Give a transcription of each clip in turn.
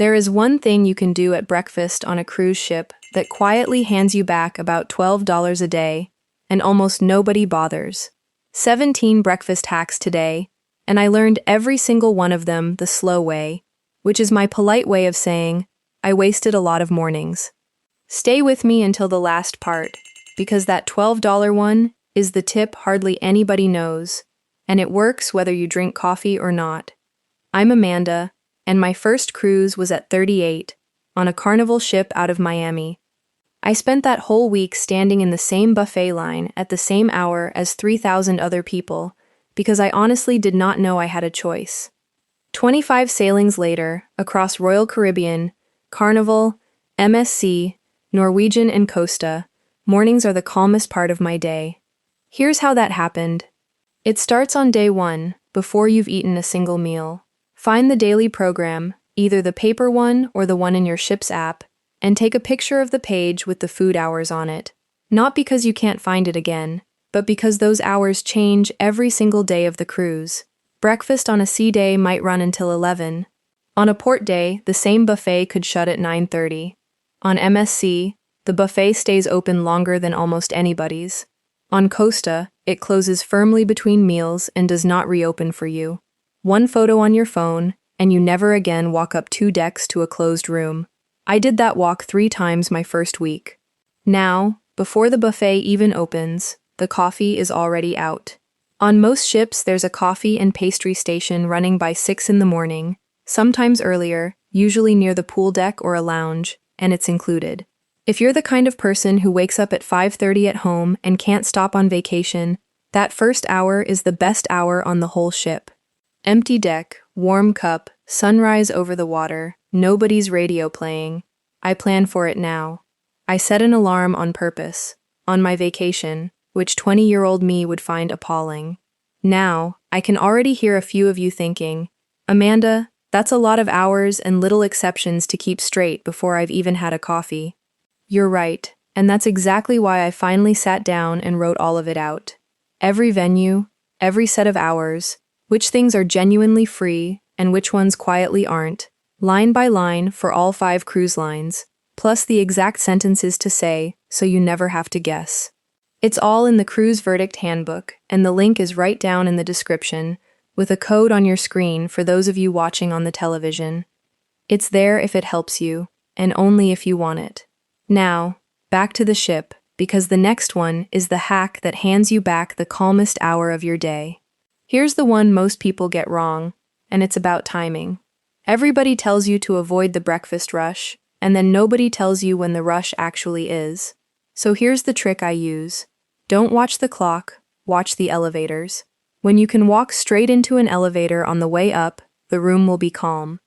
There is one thing you can do at breakfast on a cruise ship that quietly hands you back about $12 a day, and almost nobody bothers. 17 breakfast hacks today, and I learned every single one of them the slow way, which is my polite way of saying I wasted a lot of mornings. Stay with me until the last part, because that $12 one is the tip hardly anybody knows, and it works whether you drink coffee or not. I'm Amanda, and my first cruise was at 38, on a Carnival ship out of Miami. I spent that whole week standing in the same buffet line at the same hour as 3,000 other people, because I honestly did not know I had a choice. 25 sailings later, across Royal Caribbean, Carnival, MSC, Norwegian and Costa, mornings are the calmest part of my day. Here's how that happened. It starts on day 1, before you've eaten a single meal. Find the daily program, either the paper one or the one in your ship's app, and take a picture of the page with the food hours on it. Not because you can't find it again, but because those hours change every single day of the cruise. Breakfast on a sea day might run until 11. On a port day, the same buffet could shut at 9:30. On MSC, the buffet stays open longer than almost anybody's. On Costa, it closes firmly between meals and does not reopen for you. One photo on your phone, and you never again walk up 2 decks to a closed room. I did that walk 3 times my first week. Now, before the buffet even opens, the coffee is already out. On most ships, there's a coffee and pastry station running by 6 in the morning, sometimes earlier, usually near the pool deck or a lounge, and it's included. If you're the kind of person who wakes up at 5:30 at home and can't stop on vacation, that first hour is the best hour on the whole ship. Empty deck, warm cup, sunrise over the water, nobody's radio playing. I plan for it now. I set an alarm on purpose, on my vacation, which 20-year-old me would find appalling. Now, I can already hear a few of you thinking, Amanda, that's a lot of hours and little exceptions to keep straight before I've even had a coffee. You're right, and that's exactly why I finally sat down and wrote all of it out. Every venue, every set of hours, which things are genuinely free and which ones quietly aren't, line by line for all 5 cruise lines, plus the exact sentences to say so you never have to guess. It's all in the Cruise Verdict Handbook, and the link is right down in the description, with a code on your screen for those of you watching on the television. It's there if it helps you, and only if you want it. Now, back to the ship, because the next one is the hack that hands you back the calmest hour of your day. Here's the one most people get wrong, and it's about timing. Everybody tells you to avoid the breakfast rush, and then nobody tells you when the rush actually is. So here's the trick I use. Don't watch the clock, watch the elevators. When you can walk straight into an elevator on the way up, the room will be calm.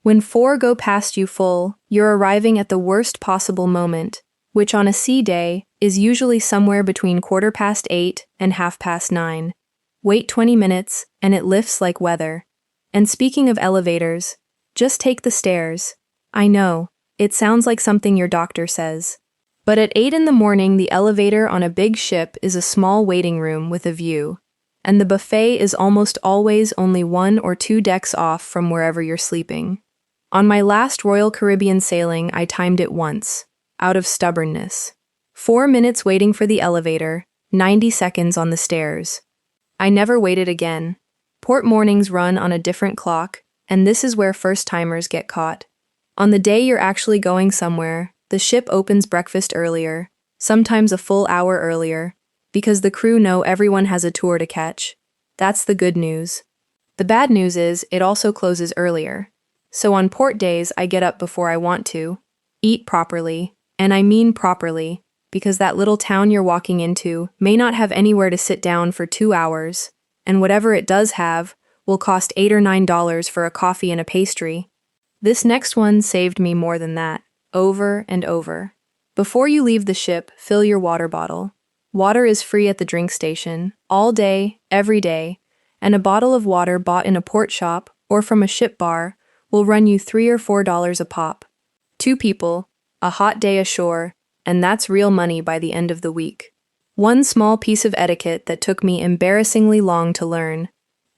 When 4 go past you full, you're arriving at the worst possible moment, which on a sea day is usually somewhere between 8:15 and 9:30. Wait 20 minutes, and it lifts like weather. And speaking of elevators, just take the stairs. I know, it sounds like something your doctor says. But at 8 in the morning, the elevator on a big ship is a small waiting room with a view, and the buffet is almost always only 1 or 2 decks off from wherever you're sleeping. On my last Royal Caribbean sailing, I timed it once, out of stubbornness. 4 minutes waiting for the elevator, 90 seconds on the stairs. I never waited again. Port mornings run on a different clock, and this is where first-timers get caught. On the day you're actually going somewhere, the ship opens breakfast earlier, sometimes a full hour earlier, because the crew know everyone has a tour to catch. That's the good news. The bad news is it also closes earlier. So on port days, I get up before I want to, eat properly, and I mean properly, because that little town you're walking into may not have anywhere to sit down for 2 hours, and whatever it does have will cost $8 or $9 for a coffee and a pastry. This next one saved me more than that, over and over. Before you leave the ship, fill your water bottle. Water is free at the drink station, all day, every day, and a bottle of water bought in a port shop or from a ship bar will run you $3 or $4 a pop. 2 people, a hot day ashore, and that's real money by the end of the week. One small piece of etiquette that took me embarrassingly long to learn.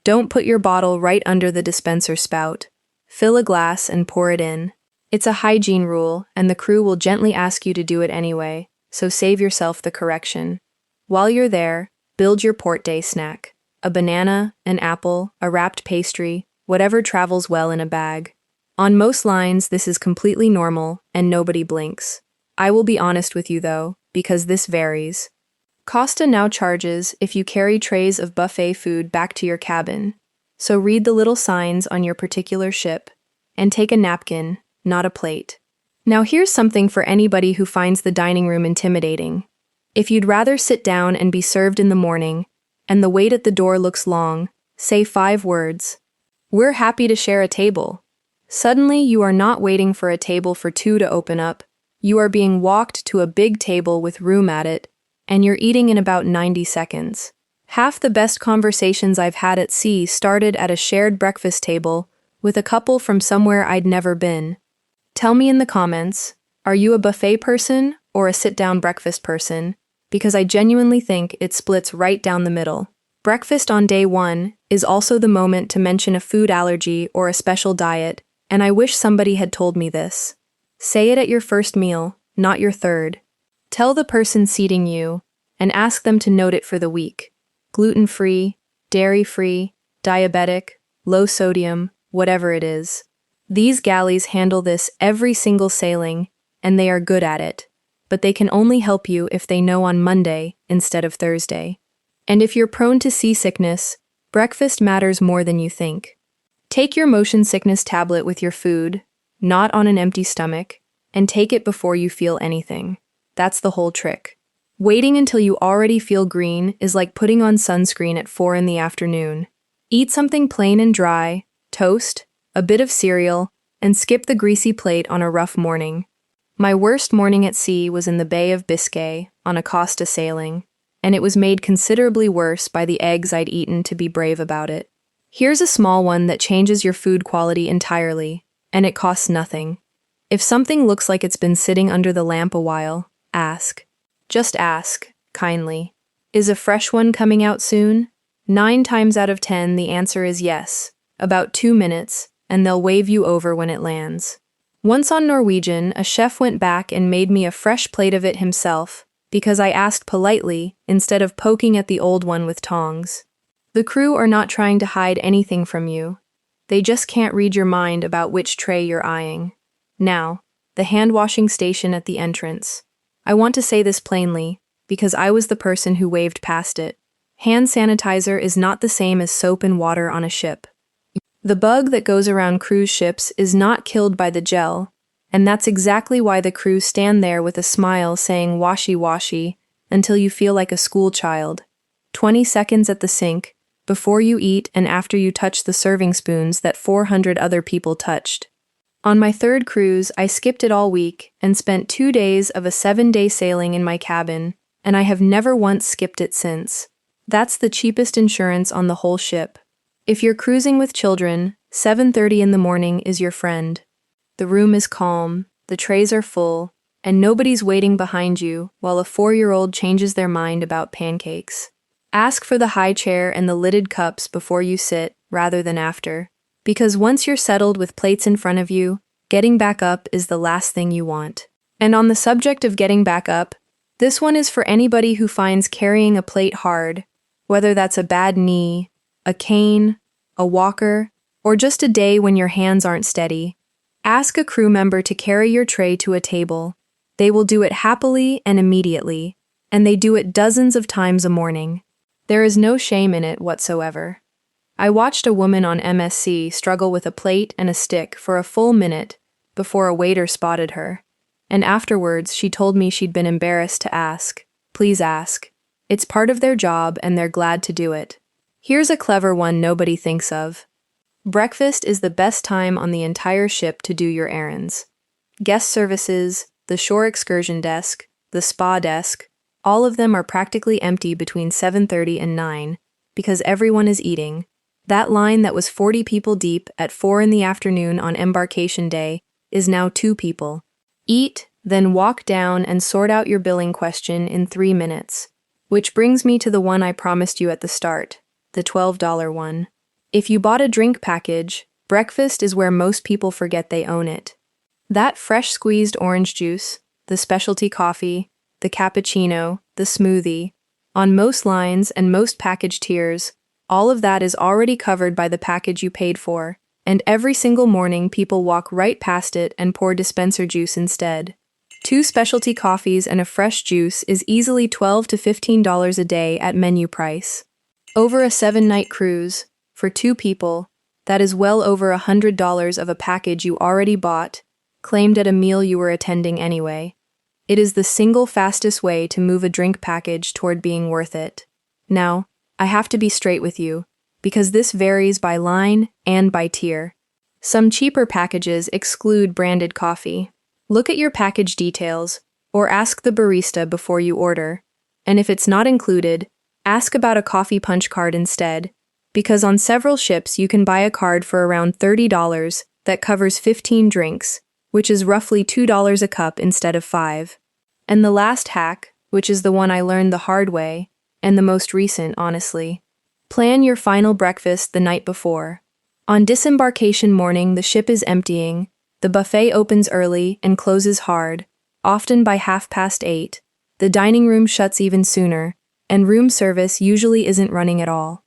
Don't put your bottle right under the dispenser spout. Fill a glass and pour it in. It's a hygiene rule, and the crew will gently ask you to do it anyway, so save yourself the correction. While you're there, build your port day snack. A banana, an apple, a wrapped pastry, whatever travels well in a bag. On most lines, this is completely normal, and nobody blinks. I will be honest with you though, because this varies. Costa now charges if you carry trays of buffet food back to your cabin, so read the little signs on your particular ship, and take a napkin, not a plate. Now here's something for anybody who finds the dining room intimidating. If you'd rather sit down and be served in the morning, and the wait at the door looks long, say 5 words. We're happy to share a table. Suddenly you are not waiting for a table for 2 to open up, you are being walked to a big table with room at it, and you're eating in about 90 seconds. Half the best conversations I've had at sea started at a shared breakfast table with a couple from somewhere I'd never been. Tell me in the comments, are you a buffet person or a sit-down breakfast person? Because I genuinely think it splits right down the middle. Breakfast on day 1 is also the moment to mention a food allergy or a special diet, and I wish somebody had told me this. Say it at your first meal, not your third. Tell the person seating you, and ask them to note it for the week. Gluten-free, dairy-free, diabetic, low sodium, whatever it is. These galleys handle this every single sailing, and they are good at it. But they can only help you if they know on Monday instead of Thursday. And if you're prone to seasickness, breakfast matters more than you think. Take your motion sickness tablet with your food, not on an empty stomach, and take it before you feel anything. That's the whole trick. Waiting until you already feel green is like putting on sunscreen at 4 in the afternoon. Eat something plain and dry, toast, a bit of cereal, and skip the greasy plate on a rough morning. My worst morning at sea was in the Bay of Biscay, on a Costa sailing, and it was made considerably worse by the eggs I'd eaten to be brave about it. Here's a small one that changes your food quality entirely, and it costs nothing. If something looks like it's been sitting under the lamp a while, ask. Just ask, kindly. Is a fresh one coming out soon? 9 times out of 10 the answer is yes, about 2 minutes, and they'll wave you over when it lands. Once on Norwegian, a chef went back and made me a fresh plate of it himself, because I asked politely instead of poking at the old one with tongs. The crew are not trying to hide anything from you. They just can't read your mind about which tray you're eyeing. Now, the hand-washing station at the entrance. I want to say this plainly, because I was the person who waved past it. Hand sanitizer is not the same as soap and water on a ship. The bug that goes around cruise ships is not killed by the gel, and that's exactly why the crew stand there with a smile saying washy-washy until you feel like a school child. 20 seconds at the sink, before you eat and after you touch the serving spoons that 400 other people touched. On my 3rd cruise, I skipped it all week and spent 2 days of a 7-day sailing in my cabin, and I have never once skipped it since. That's the cheapest insurance on the whole ship. If you're cruising with children, 7:30 in the morning is your friend. The room is calm, the trays are full, and nobody's waiting behind you while a 4-year-old changes their mind about pancakes. Ask for the high chair and the lidded cups before you sit, rather than after, because once you're settled with plates in front of you, getting back up is the last thing you want. And on the subject of getting back up, this one is for anybody who finds carrying a plate hard, whether that's a bad knee, a cane, a walker, or just a day when your hands aren't steady. Ask a crew member to carry your tray to a table. They will do it happily and immediately, and they do it dozens of times a morning. There is no shame in it whatsoever. I watched a woman on MSC struggle with a plate and a stick for a full minute before a waiter spotted her, and afterwards she told me she'd been embarrassed to ask. Please ask. It's part of their job and they're glad to do it. Here's a clever one nobody thinks of. Breakfast is the best time on the entire ship to do your errands. Guest services, the shore excursion desk, the spa desk, all of them are practically empty between 7:30 and 9, because everyone is eating. That line that was 40 people deep at 4 in the afternoon on embarkation day is now 2 people. Eat, then walk down and sort out your billing question in 3 minutes. Which brings me to the one I promised you at the start, the $12 one. If you bought a drink package, breakfast is where most people forget they own it. That fresh squeezed orange juice, the specialty coffee, the cappuccino, the smoothie, on most lines and most package tiers, all of that is already covered by the package you paid for, and every single morning people walk right past it and pour dispenser juice instead. 2 specialty coffees and a fresh juice is easily $12 to $15 a day at menu price. Over a 7-night cruise, for 2 people, that is well over $100 of a package you already bought, claimed at a meal you were attending anyway. It is the single fastest way to move a drink package toward being worth it. Now, I have to be straight with you, because this varies by line and by tier. Some cheaper packages exclude branded coffee. Look at your package details, or ask the barista before you order. And if it's not included, ask about a coffee punch card instead, because on several ships you can buy a card for around $30 that covers 15 drinks, which is roughly $2 a cup instead of $5. And the last hack, which is the one I learned the hard way, and the most recent, honestly. Plan your final breakfast the night before. On disembarkation morning, the ship is emptying, the buffet opens early and closes hard, often by 8:30. The dining room shuts even sooner, and room service usually isn't running at all.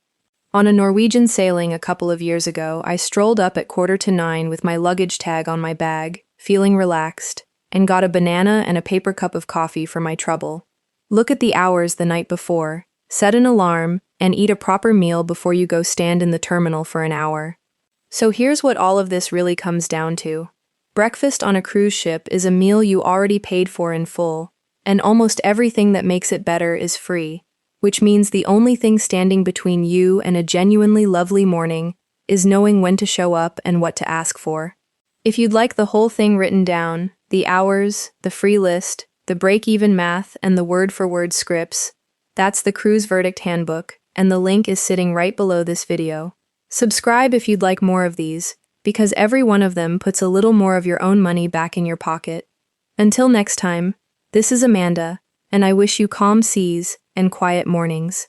On a Norwegian sailing a couple of years ago, I strolled up at 8:45 with my luggage tag on my bag, feeling relaxed, and got a banana and a paper cup of coffee for my trouble. Look at the hours the night before, set an alarm, and eat a proper meal before you go stand in the terminal for an hour. So here's what all of this really comes down to. Breakfast on a cruise ship is a meal you already paid for in full, and almost everything that makes it better is free, which means the only thing standing between you and a genuinely lovely morning is knowing when to show up and what to ask for. If you'd like the whole thing written down, the hours, the free list, the break-even math, and the word-for-word scripts, that's the Cruise Verdict Handbook, and the link is sitting right below this video. Subscribe if you'd like more of these, because every one of them puts a little more of your own money back in your pocket. Until next time, this is Amanda, and I wish you calm seas and quiet mornings.